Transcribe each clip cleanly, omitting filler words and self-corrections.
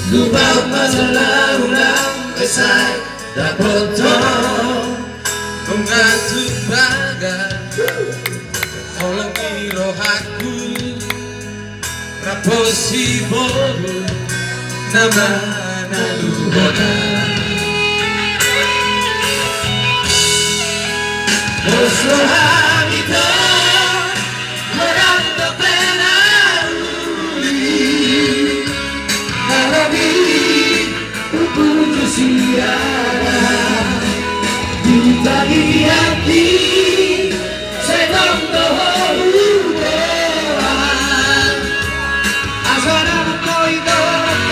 Lubang masalah-ulang besar dan potong mengatur bagai tolong irohaku raposi boru nama naluhona Oslohan ito meranda pena uli Harami upuju siara di tagi hati sedang dohot asana koi dohot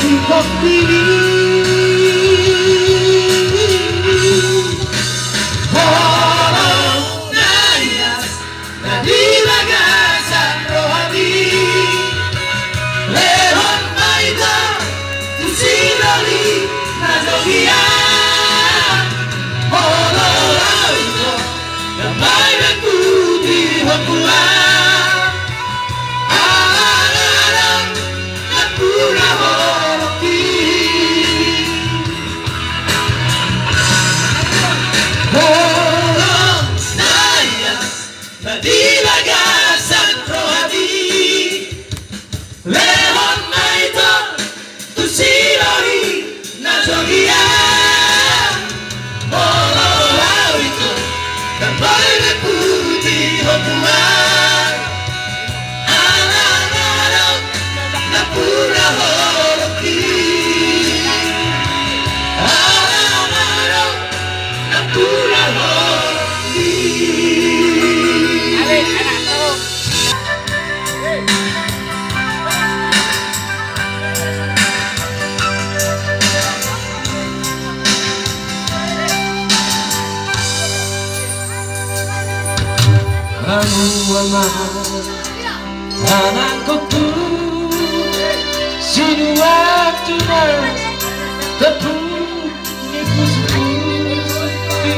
di kopili Anakku sini waktunya tepung ibu seputi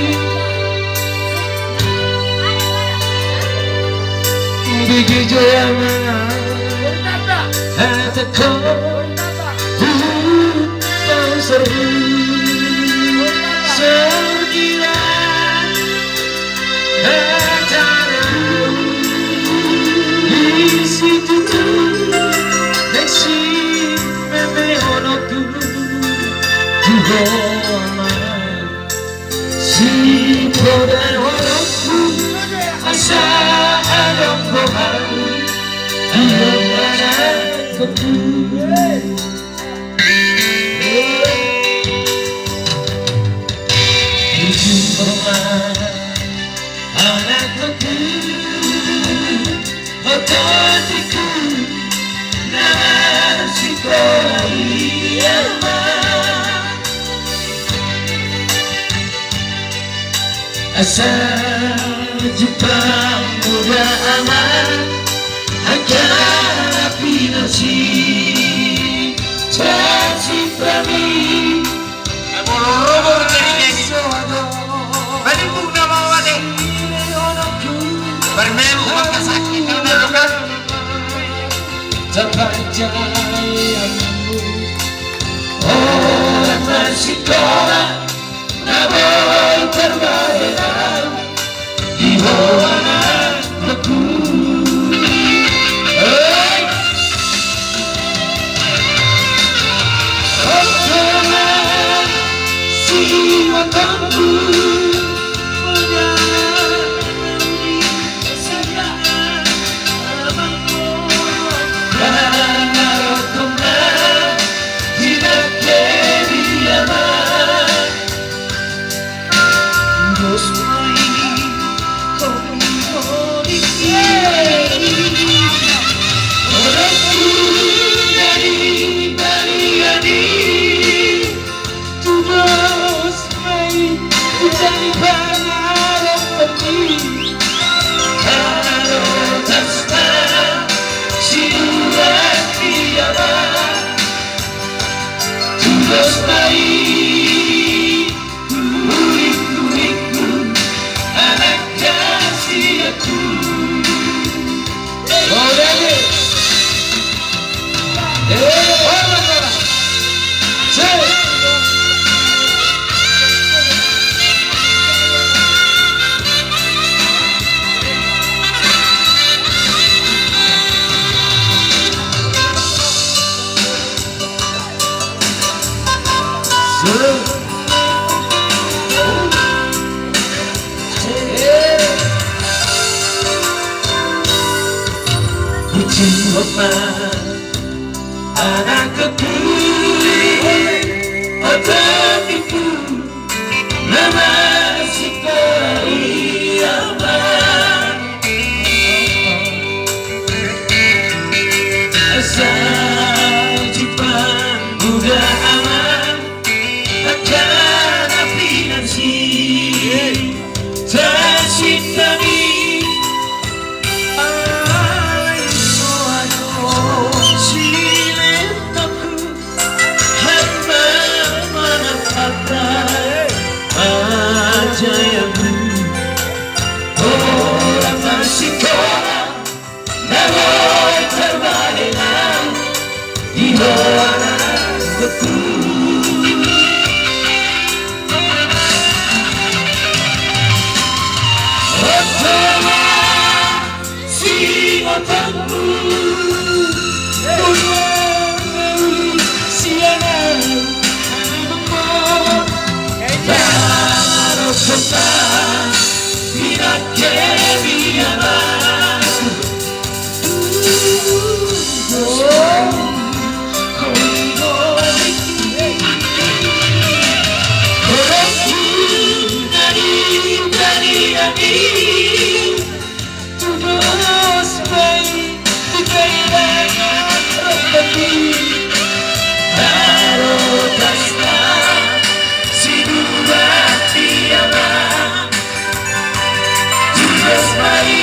bigi jangan hatiku tak seru sekira si poder walaupun asa adong dohot wamena ujung rumah anakku ototiku nasi koyama asal Jepang muda aman agar api nasi caci kami Boro-boro jadi nyanyi balik mo na mga wali Barmero magkasakit na nalukan terpercayamu orang bersekolah namun terbayar di bawah anakku oh teman si watanku Hey, Jiwa anakku otakku nama sekalian asal Jepang muda aman akan api nanti tercintani orang masih kurang namun terbaiklah di bawah beku Otama si otakmu Bunuh sianan Baru kembang Tidak kebiaran Yes,